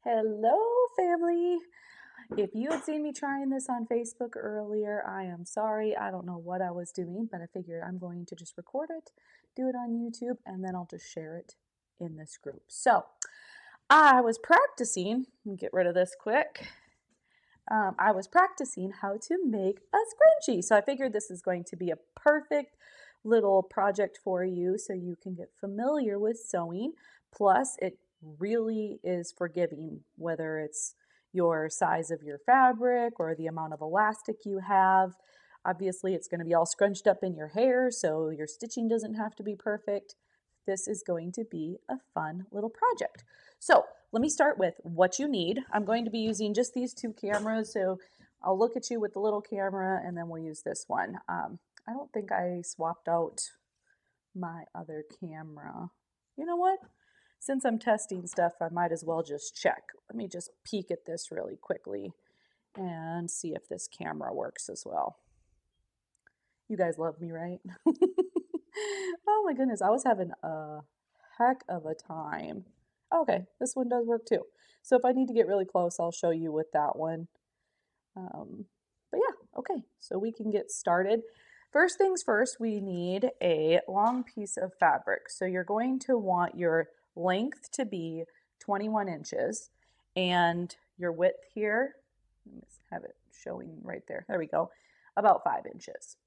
Hello, family. If you had seen me trying this on Facebook earlier, I am sorry. I don't know what I was doing, but I figured I'm going to just record it, do it on YouTube, and then I'll just share it in this group. So I was practicing, let me get rid of this quick. I was practicing how to make a scrunchie. So I figured this is going to be a perfect little project for you so you can get familiar with sewing. Plus, it really is forgiving, whether it's your size of your fabric or the amount of elastic you have. Obviously, it's going to be all scrunched up in your hair, so your stitching doesn't have to be perfect. This is going to be a fun little project. So let me start with what you need. I'm going to be using just these two cameras, so I'll look at you with the little camera and then we'll use this one. I don't think I swapped out my other camera. You know what? Since I'm testing stuff, I might as well just check. Let me just peek at this really quickly and see if this camera works as well. You guys love me, right? Oh my goodness, I was having a heck of a time. Okay, this one does work too. So if I need to get really close, I'll show you with that one. But yeah, okay, so we can get started. First things first, we need a long piece of fabric. So you're going to want your length to be 21 inches and your width here, let's have it showing right there. There we go, about 5 inches.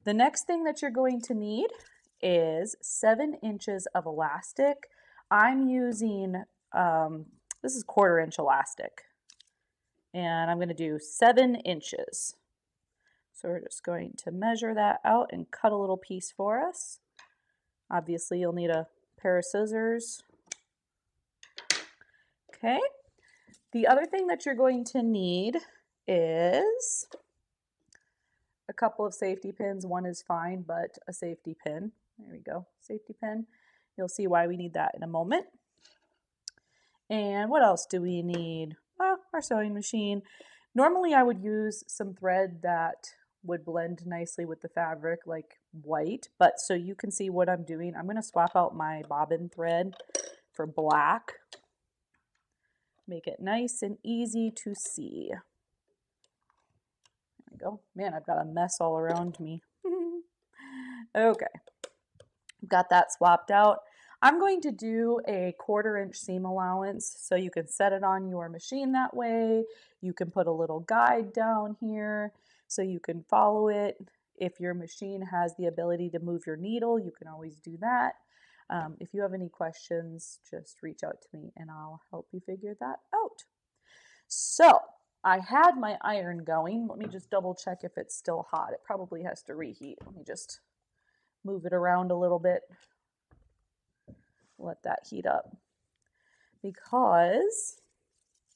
The next thing that you're going to need is 7 inches of elastic. I'm using, this is 1/4 inch elastic, and I'm going to do 7 inches. So we're just going to measure that out and cut a little piece for us. Obviously, you'll need a pair of scissors. Okay. The other thing that you're going to need is a couple of safety pins. One is fine, but a safety pin. There we go, safety pin. You'll see why we need that in a moment. And what else do we need? Well, our sewing machine. Normally I would use some thread that would blend nicely with the fabric, like white, but so you can see what I'm doing, I'm going to swap out my bobbin thread for black. Make it nice and easy to see. There we go. Man, I've got a mess all around me. Okay, got that swapped out. I'm going to do a 1/4 inch seam allowance, so you can set it on your machine that way. You can put a little guide down here so you can follow it. If your machine has the ability to move your needle, you can always do that. If you have any questions, just reach out to me and I'll help you figure that out. So I had my iron going. Let me just double check if it's still hot. It probably has to reheat. Let me just move it around a little bit. Let that heat up, because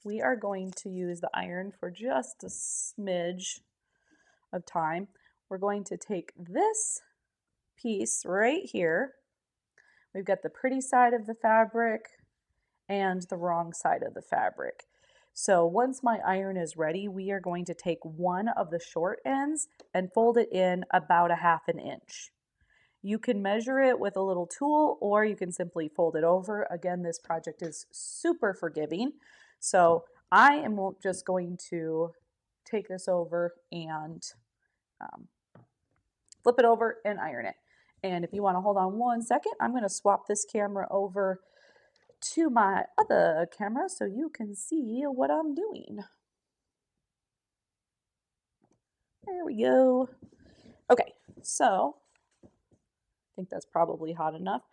we are going to use the iron for just a smidge of time. We're going to take this piece right here. We've got the pretty side of the fabric and the wrong side of the fabric. So once my iron is ready, we are going to take one of the short ends and fold it in about 1/2 inch. You can measure it with a little tool, or you can simply fold it over. Again, this project is super forgiving. So I am just going to take this over and flip it over and iron it. And if you want to hold on one second, I'm going to swap this camera over to my other camera so you can see what I'm doing. There we go. Okay, so I think that's probably hot enough.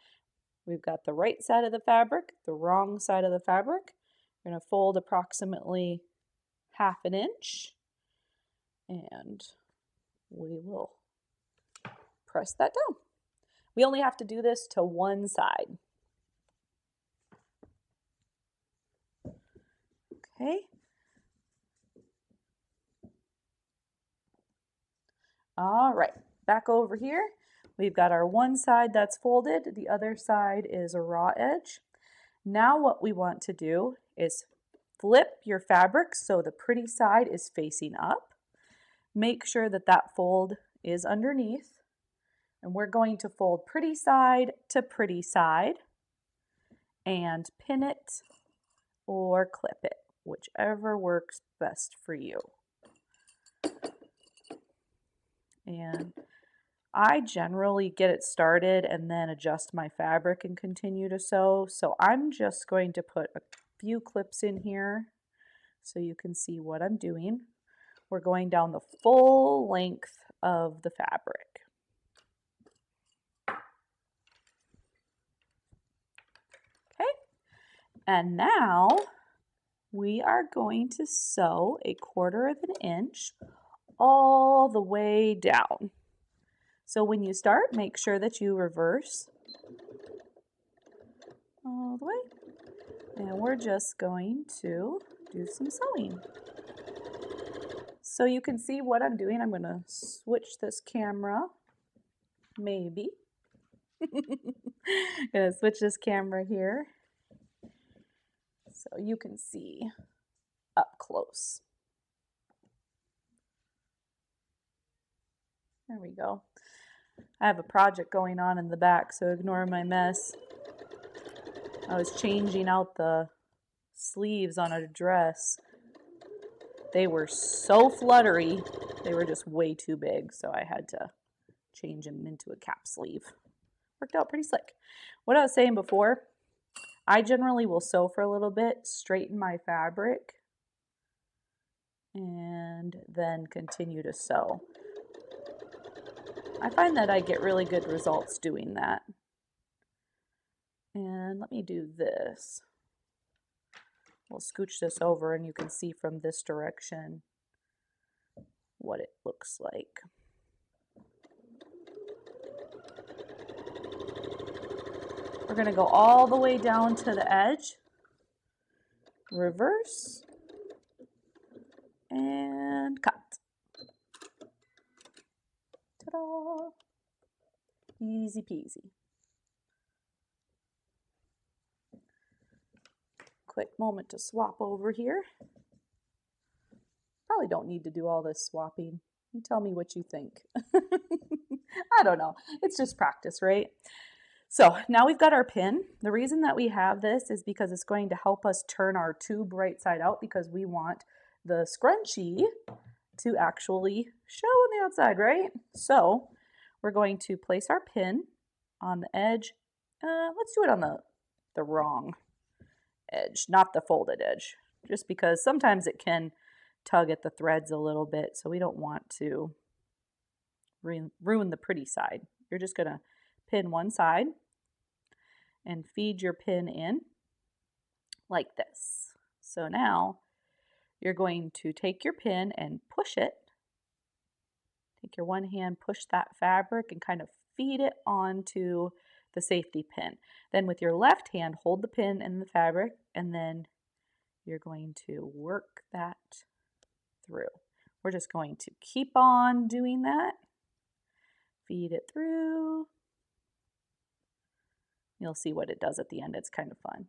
We've got the right side of the fabric, the wrong side of the fabric. We're going to fold approximately 1/2 inch, and we will press that down. We only have to do this to one side. Okay. All right, back over here. We've got our one side that's folded, the other side is a raw edge. Now what we want to do is flip your fabric so the pretty side is facing up. Make sure that that fold is underneath. And we're going to fold pretty side to pretty side and pin it or clip it, whichever works best for you. And I generally get it started and then adjust my fabric and continue to sew. So I'm just going to put a few clips in here so you can see what I'm doing. We're going down the full length of the fabric. Okay, and now we are going to sew 1/4 of an inch all the way down. So when you start, make sure that you reverse all the way. And we're just going to do some sewing. So you can see what I'm doing. I'm going to switch this camera, maybe. Going to switch this camera here so you can see up close. There we go. I have a project going on in the back, so ignore my mess. I was changing out the sleeves on a dress. They were so fluttery, they were just way too big, so I had to change them into a cap sleeve. Worked out pretty slick. What I was saying before, I generally will sew for a little bit, straighten my fabric, and then continue to sew. I find that I get really good results doing that. And let me do this. We'll scooch this over and you can see from this direction what it looks like. We're going to go all the way down to the edge, reverse, and cut. Ta-da! Easy peasy. Quick moment to swap over here. Probably don't need to do all this swapping. You tell me what you think. I don't know. It's just practice, right? So now we've got our pin. The reason that we have this is because it's going to help us turn our tube right side out because we want the scrunchie to actually show on the outside, right? So we're going to place our pin on the edge. Let's do it on the wrong edge, not the folded edge, just because sometimes it can tug at the threads a little bit, so we don't want to ruin the pretty side. You're just going to pin one side and feed your pin in like this. So now you're going to take your pin and push it. Take your one hand, push that fabric and kind of feed it onto the safety pin. Then with your left hand, hold the pin in the fabric and then you're going to work that through. We're just going to keep on doing that. Feed it through. You'll see what it does at the end. It's kind of fun.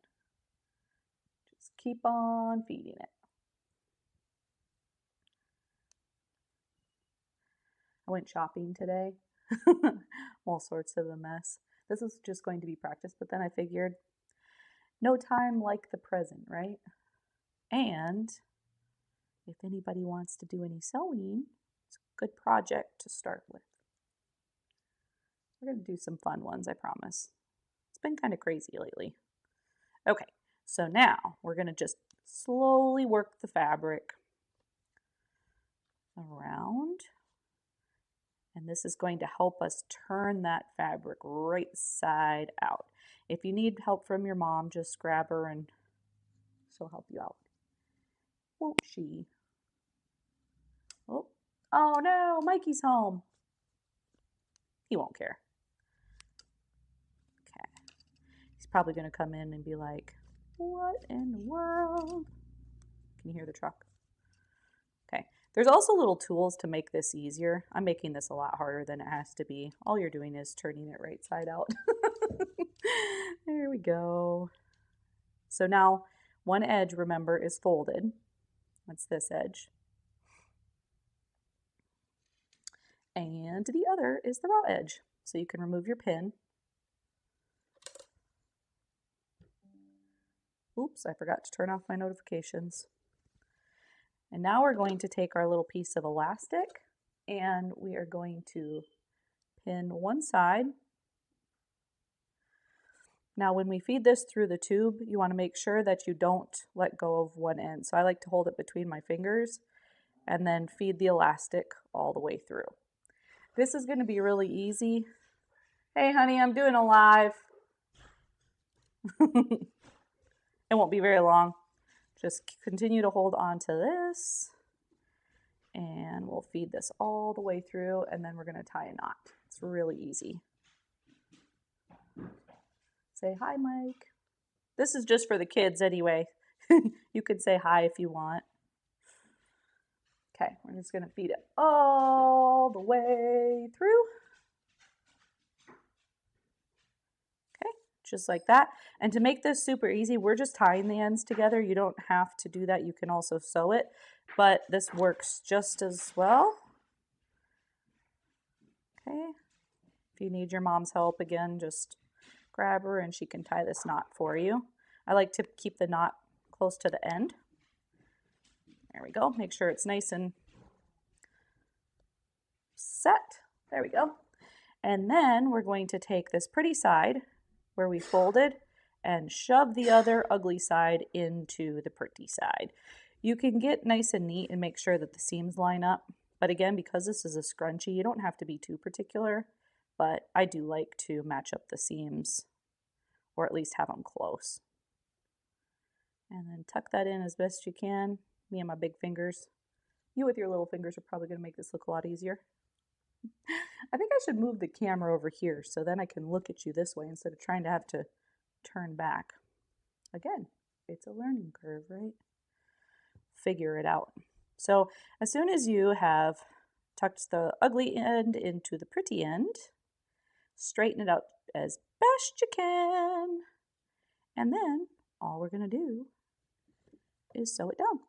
Just keep on feeding it. I went shopping today. All sorts of a mess. This is just going to be practice, but then I figured no time like the present, right? And if anybody wants to do any sewing, it's a good project to start with. We're going to do some fun ones, I promise. It's been kind of crazy lately. Okay, so now we're going to just slowly work the fabric around. And this is going to help us turn that fabric right side out. If you need help from your mom, just grab her and she'll help you out. Won't she? Oh, oh no, Mikey's home. He won't care. Okay. He's probably going to come in and be like, what in the world? Can you hear the truck? Okay. There's also little tools to make this easier. I'm making this a lot harder than it has to be. All you're doing is turning it right side out. There we go. So now one edge, remember, is folded. That's this edge. And the other is the raw edge. So you can remove your pin. Oops, I forgot to turn off my notifications. And now we're going to take our little piece of elastic and we are going to pin one side. Now when we feed this through the tube, you want to make sure that you don't let go of one end. So I like to hold it between my fingers and then feed the elastic all the way through. This is going to be really easy. Hey honey, I'm doing a live. It won't be very long. Just continue to hold on to this and we'll feed this all the way through and then we're going to tie a knot. It's really easy. Say hi, Mike. This is just for the kids anyway. You could say hi if you want. Okay, we're just going to feed it all the way through. Okay, just like that. And to make this super easy, we're just tying the ends together. You don't have to do that. You can also sew it, but this works just as well. Okay, if you need your mom's help again, just grab her and she can tie this knot for you. I like to keep the knot close to the end. There we go. Make sure it's nice and set. There we go. And then we're going to take this pretty side where we folded and shove the other ugly side into the pretty side. You can get nice and neat and make sure that the seams line up. But again, because this is a scrunchie, you don't have to be too particular. But I do like to match up the seams or at least have them close. And then tuck that in as best you can. Me and my big fingers. You with your little fingers are probably going to make this look a lot easier. I think I should move the camera over here so then I can look at you this way instead of trying to have to turn back. Again, it's a learning curve, right? Figure it out. So as soon as you have tucked the ugly end into the pretty end, straighten it out as best you can. And then all we're going to do is sew it down.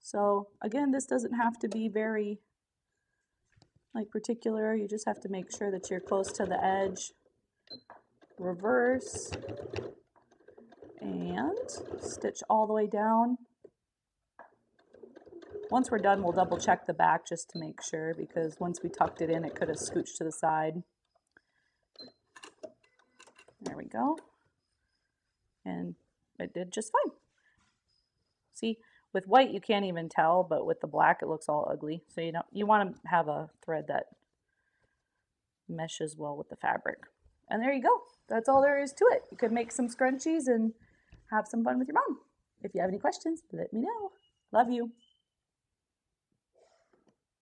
So again, this doesn't have to be very particular. You just have to make sure that you're close to the edge. Reverse and stitch all the way down. Once we're done, we'll double check the back just to make sure, because once we tucked it in, it could have scooched to the side. There we go. And it did just fine. See, with white you can't even tell, but with the black it looks all ugly. So you want to have a thread that meshes well with the fabric. And there you go. That's all there is to it. You could make some scrunchies and have some fun with your mom. If you have any questions, let me know. Love you.